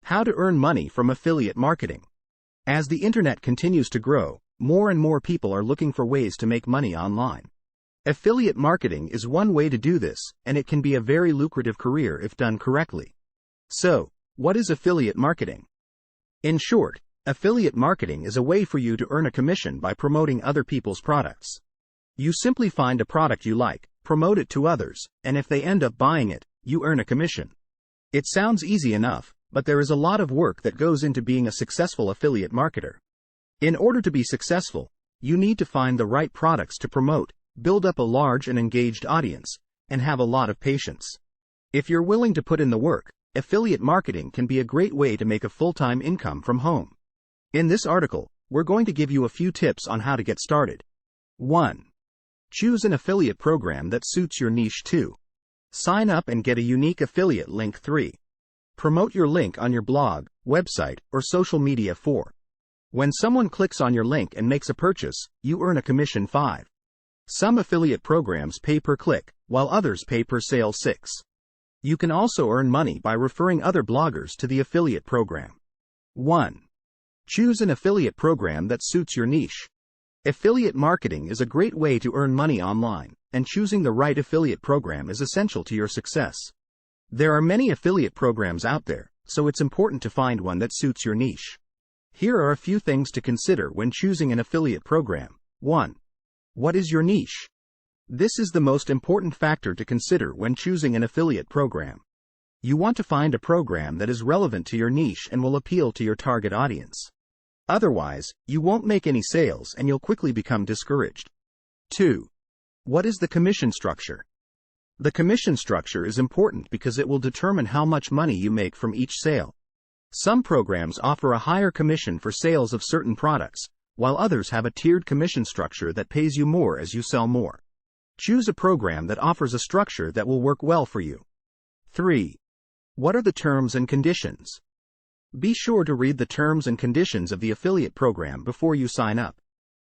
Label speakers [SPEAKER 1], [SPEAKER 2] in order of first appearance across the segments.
[SPEAKER 1] How to earn money from affiliate marketing. As the internet continues to grow, more and more people are looking for ways to make money online. Affiliate marketing is one way to do this, and it can be a very lucrative career if done correctly. So, what is affiliate marketing? In short, affiliate marketing is a way for you to earn a commission by promoting other people's products. You simply find a product you like, promote it to others, and if they end up buying it, you earn a commission. It sounds easy enough, but there is a lot of work that goes into being a successful affiliate marketer. In order to be successful, you need to find the right products to promote, build up a large and engaged audience, and have a lot of patience. If you're willing to put in the work, affiliate marketing can be a great way to make a full-time income from home. In this article, we're going to give you a few tips on how to get started. 1. Choose an affiliate program that suits your niche. 2. Sign up and get a unique affiliate link. 3. Promote your link on your blog, website, or social media. 4. When someone clicks on your link and makes a purchase, you earn a commission. 5. Some affiliate programs pay per click, while others pay per sale. 6. You can also earn money by referring other bloggers to the affiliate program. 1. Choose an affiliate program that suits your niche. Affiliate marketing is a great way to earn money online, and choosing the right affiliate program is essential to your success. There are many affiliate programs out there, so it's important to find one that suits your niche. Here are a few things to consider when choosing an affiliate program. 1. What is your niche? This is the most important factor to consider when choosing an affiliate program. You want to find a program that is relevant to your niche and will appeal to your target audience. Otherwise, you won't make any sales and you'll quickly become discouraged. 2. What is the commission structure? The commission structure is important because it will determine how much money you make from each sale. Some programs offer a higher commission for sales of certain products, while others have a tiered commission structure that pays you more as you sell more. Choose a program that offers a structure that will work well for you. 3. What are the terms and conditions? Be sure to read the terms and conditions of the affiliate program before you sign up.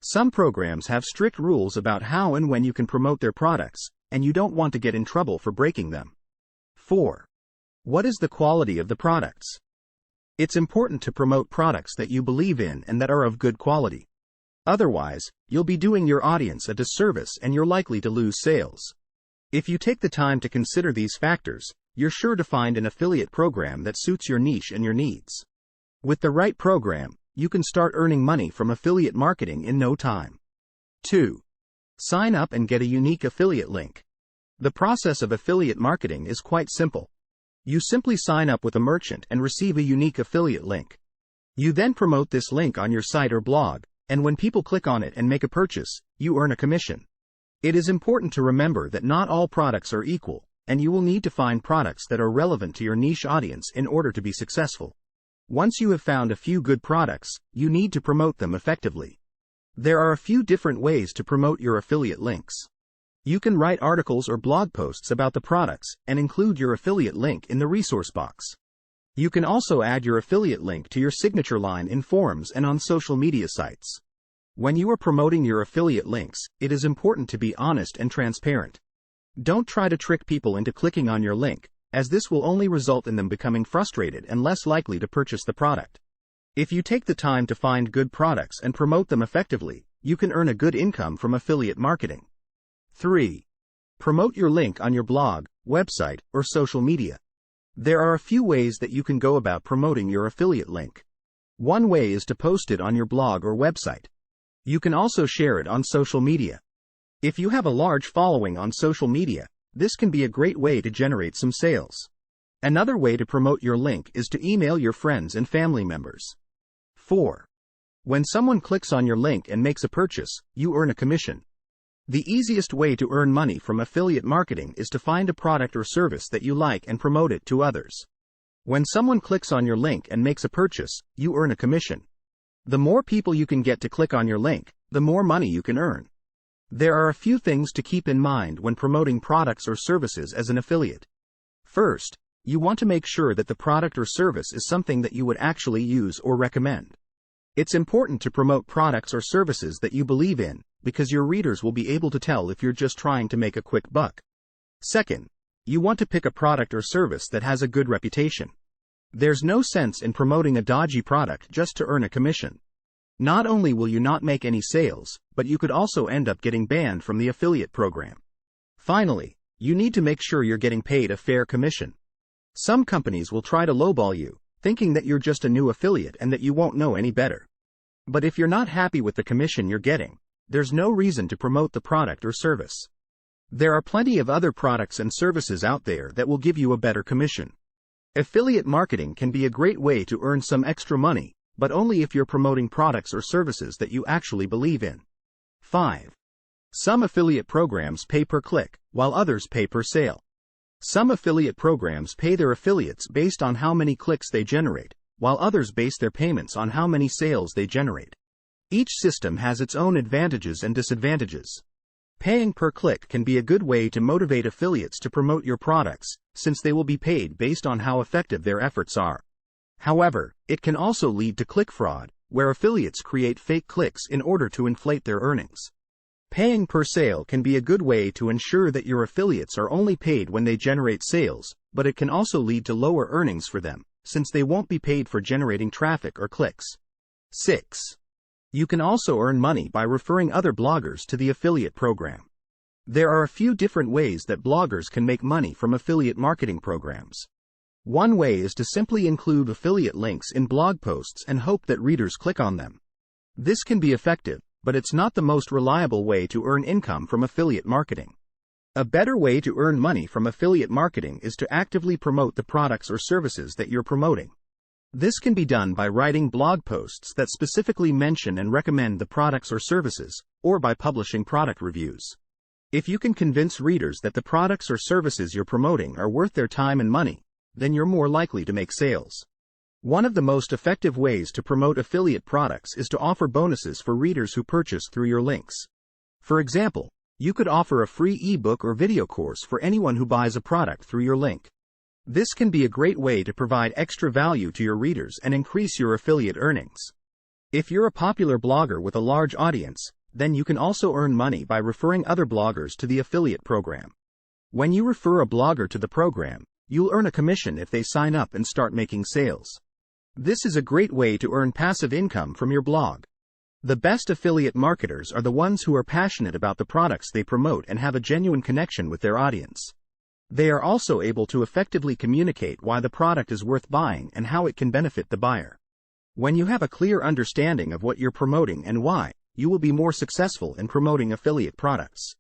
[SPEAKER 1] Some programs have strict rules about how and when you can promote their products, and you don't want to get in trouble for breaking them. 4. What is the quality of the products? It's important to promote products that you believe in and that are of good quality. Otherwise, you'll be doing your audience a disservice and you're likely to lose sales. If you take the time to consider these factors, you're sure to find an affiliate program that suits your niche and your needs. With the right program, you can start earning money from affiliate marketing in no time. 2. Sign up and get a unique affiliate link. The process of affiliate marketing is quite simple. You simply sign up with a merchant and receive a unique affiliate link. You then promote this link on your site or blog, and when people click on it and make a purchase, you earn a commission. It is important to remember that not all products are equal, and you will need to find products that are relevant to your niche audience in order to be successful. Once you have found a few good products, you need to promote them effectively. There are a few different ways to promote your affiliate links. You can write articles or blog posts about the products and include your affiliate link in the resource box. You can also add your affiliate link to your signature line in forums and on social media sites. When you are promoting your affiliate links, it is important to be honest and transparent. Don't try to trick people into clicking on your link, as this will only result in them becoming frustrated and less likely to purchase the product. If you take the time to find good products and promote them effectively, you can earn a good income from affiliate marketing. 3. Promote your link on your blog, website, or social media. There are a few ways that you can go about promoting your affiliate link. One way is to post it on your blog or website. You can also share it on social media. If you have a large following on social media, this can be a great way to generate some sales. Another way to promote your link is to email your friends and family members. 4. When someone clicks on your link and makes a purchase, you earn a commission. The easiest way to earn money from affiliate marketing is to find a product or service that you like and promote it to others. When someone clicks on your link and makes a purchase, you earn a commission. The more people you can get to click on your link, the more money you can earn. There are a few things to keep in mind when promoting products or services as an affiliate. First, you want to make sure that the product or service is something that you would actually use or recommend. It's important to promote products or services that you believe in, because your readers will be able to tell if you're just trying to make a quick buck. Second, you want to pick a product or service that has a good reputation. There's no sense in promoting a dodgy product just to earn a commission. Not only will you not make any sales, but you could also end up getting banned from the affiliate program. Finally, you need to make sure you're getting paid a fair commission. Some companies will try to lowball you, thinking that you're just a new affiliate and that you won't know any better. But if you're not happy with the commission you're getting, there's no reason to promote the product or service. There are plenty of other products and services out there that will give you a better commission. Affiliate marketing can be a great way to earn some extra money, but only if you're promoting products or services that you actually believe in. 5. Some affiliate programs pay per click, while others pay per sale. Some affiliate programs pay their affiliates based on how many clicks they generate, while others base their payments on how many sales they generate. Each system has its own advantages and disadvantages. Paying per click can be a good way to motivate affiliates to promote your products, since they will be paid based on how effective their efforts are. However, it can also lead to click fraud, where affiliates create fake clicks in order to inflate their earnings. Paying per sale can be a good way to ensure that your affiliates are only paid when they generate sales, but it can also lead to lower earnings for them, since they won't be paid for generating traffic or clicks. 6. You can also earn money by referring other bloggers to the affiliate program. There are a few different ways that bloggers can make money from affiliate marketing programs. One way is to simply include affiliate links in blog posts and hope that readers click on them. This can be effective, but it's not the most reliable way to earn income from affiliate marketing. A better way to earn money from affiliate marketing is to actively promote the products or services that you're promoting. This can be done by writing blog posts that specifically mention and recommend the products or services, or by publishing product reviews. If you can convince readers that the products or services you're promoting are worth their time and money, then you're more likely to make sales. One of the most effective ways to promote affiliate products is to offer bonuses for readers who purchase through your links. For example, you could offer a free ebook or video course for anyone who buys a product through your link. This can be a great way to provide extra value to your readers and increase your affiliate earnings. If you're a popular blogger with a large audience, then you can also earn money by referring other bloggers to the affiliate program. When you refer a blogger to the program, you'll earn a commission if they sign up and start making sales. This is a great way to earn passive income from your blog. The best affiliate marketers are the ones who are passionate about the products they promote and have a genuine connection with their audience. They are also able to effectively communicate why the product is worth buying and how it can benefit the buyer. When you have a clear understanding of what you're promoting and why, you will be more successful in promoting affiliate products.